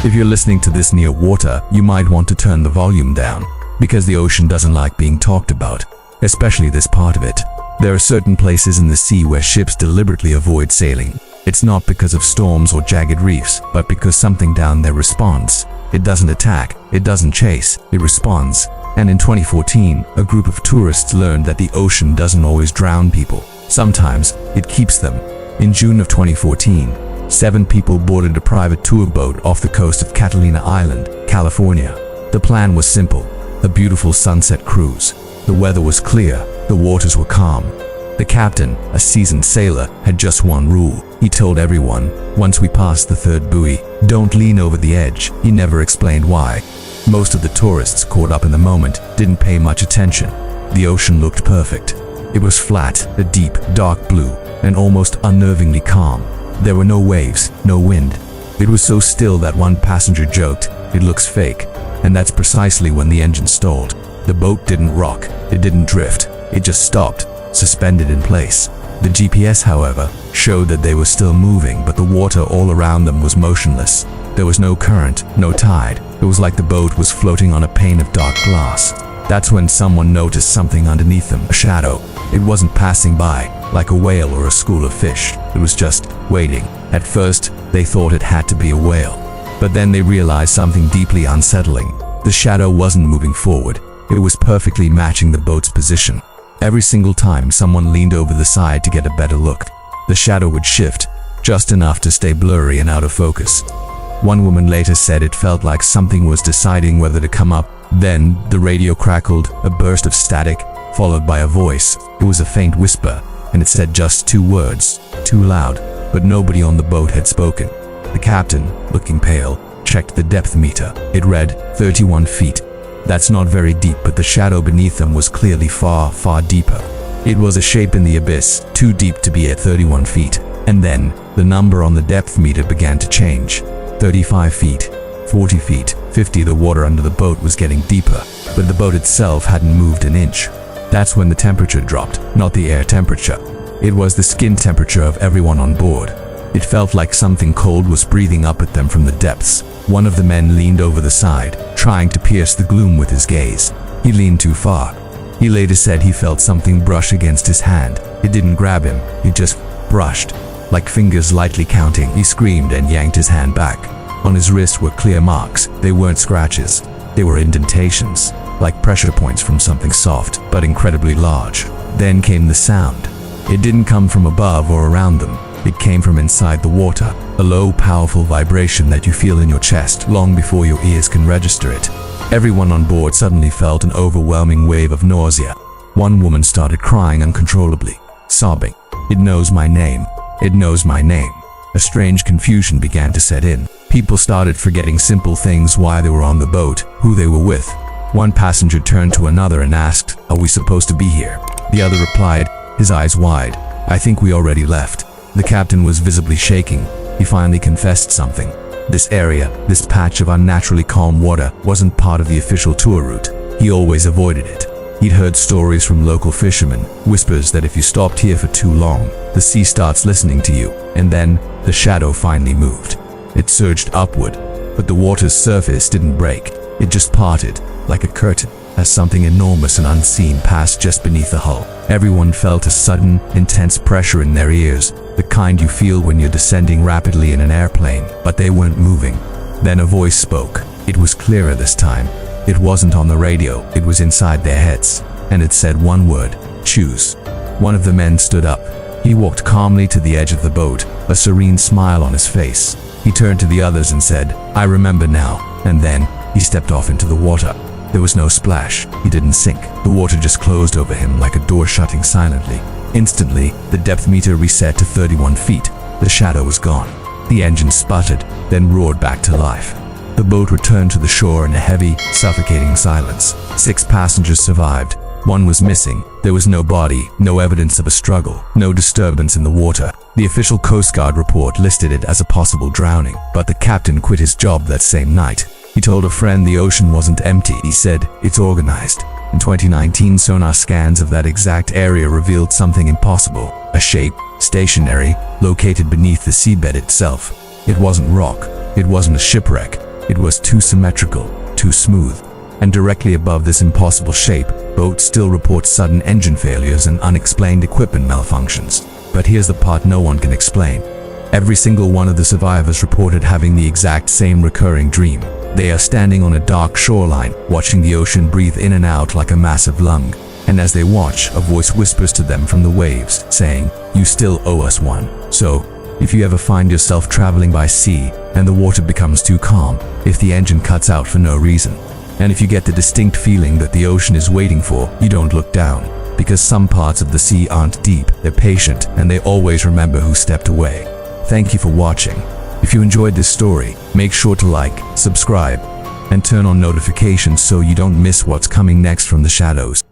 If you're listening to this near water, you might want to turn the volume down, because the ocean doesn't like being talked about, especially this part of it. There are certain places in the sea where ships deliberately avoid sailing. It's not because of storms or jagged reefs, but because something down there responds. It doesn't attack, it doesn't chase, it responds. And in 2014, a group of tourists learned that the ocean doesn't always drown people. Sometimes, it keeps them. In June of 2014, 7 people boarded a private tour boat off the coast of Catalina Island, California. The plan was simple: a beautiful sunset cruise. The weather was clear, the waters were calm. The captain, a seasoned sailor, had just one rule. He told everyone, once we passed the 3rd buoy, don't lean over the edge. He never explained why. Most of the tourists, caught up in the moment, didn't pay much attention. The ocean looked perfect. It was flat, a deep, dark blue, and almost unnervingly calm. There were no waves, no wind. It was so still that one passenger joked, "It looks fake." And that's precisely when the engine stalled. The boat didn't rock, it didn't drift, it just stopped, suspended in place. The GPS, however, showed that they were still moving, but the water all around them was motionless. There was no current, no tide. It was like the boat was floating on a pane of dark glass. That's when someone noticed something underneath them, a shadow. It wasn't passing by, like a whale or a school of fish. It was just waiting. At first, they thought it had to be a whale. But then they realized something deeply unsettling. The shadow wasn't moving forward. It was perfectly matching the boat's position. Every single time someone leaned over the side to get a better look, the shadow would shift, just enough to stay blurry and out of focus. One woman later said it felt like something was deciding whether to come up. Then, the radio crackled, a burst of static, followed by a voice. It was a faint whisper, and it said just 2 words, too loud, but nobody on the boat had spoken. The captain, looking pale, checked the depth meter. It read 31 feet. That's not very deep, but the shadow beneath them was clearly far, far deeper. It was a shape in the abyss, too deep to be at 31 feet. And then, the number on the depth meter began to change. 35 feet, 40 feet, 50. The water under the boat was getting deeper, but the boat itself hadn't moved an inch. That's when the temperature dropped, not the air temperature. It was the skin temperature of everyone on board. It felt like something cold was breathing up at them from the depths. One of the men leaned over the side, trying to pierce the gloom with his gaze. He leaned too far. He later said he felt something brush against his hand. It didn't grab him, it just brushed, like fingers lightly counting. He screamed and yanked his hand back. On his wrist were clear marks. They weren't scratches. They were indentations, like pressure points from something soft, but incredibly large. Then came the sound. It didn't come from above or around them. It came from inside the water, a low, powerful vibration that you feel in your chest long before your ears can register it. Everyone on board suddenly felt an overwhelming wave of nausea. One woman started crying uncontrollably, sobbing, "It knows my name. It knows my name." A strange confusion began to set in. People started forgetting simple things: why they were on the boat, who they were with. One passenger turned to another and asked, "Are we supposed to be here?" The other replied, his eyes wide, "I think we already left." The captain was visibly shaking. He finally confessed something. This area, this patch of unnaturally calm water, wasn't part of the official tour route. He always avoided it. He'd heard stories from local fishermen, whispers that if you stopped here for too long, the sea starts listening to you. And then, the shadow finally moved. It surged upward, but the water's surface didn't break. It just parted, like a curtain, as something enormous and unseen passed just beneath the hull. Everyone felt a sudden, intense pressure in their ears, the kind you feel when you're descending rapidly in an airplane, but they weren't moving. Then a voice spoke. It was clearer this time. It wasn't on the radio, it was inside their heads, and it said one word: choose. One of the men stood up. He walked calmly to the edge of the boat, a serene smile on his face. He turned to the others and said, "I remember now." And then, he stepped off into the water. There was no splash. He didn't sink. The water just closed over him like a door shutting silently. Instantly, the depth meter reset to 31 feet. The shadow was gone. The engine sputtered, then roared back to life. The boat returned to the shore in a heavy, suffocating silence. 6 passengers survived. 1 was missing. There was no body, no evidence of a struggle, no disturbance in the water. The official Coast Guard report listed it as a possible drowning, but the captain quit his job that same night. He told a friend the ocean wasn't empty. He said, "It's organized." In 2019, sonar scans of that exact area revealed something impossible. A shape, stationary, located beneath the seabed itself. It wasn't rock. It wasn't a shipwreck. It was too symmetrical, too smooth. And directly above this impossible shape, boats still report sudden engine failures and unexplained equipment malfunctions. But here's the part no one can explain. Every single one of the survivors reported having the exact same recurring dream. They are standing on a dark shoreline, watching the ocean breathe in and out like a massive lung. And as they watch, a voice whispers to them from the waves, saying, "You still owe us one." So, if you ever find yourself traveling by sea and the water becomes too calm, if the engine cuts out for no reason, and if you get the distinct feeling that the ocean is waiting for you, don't look down. Because some parts of the sea aren't deep, they're patient, and they always remember who stepped away. Thank you for watching. If you enjoyed this story, make sure to like, subscribe, and turn on notifications so you don't miss what's coming next from the shadows.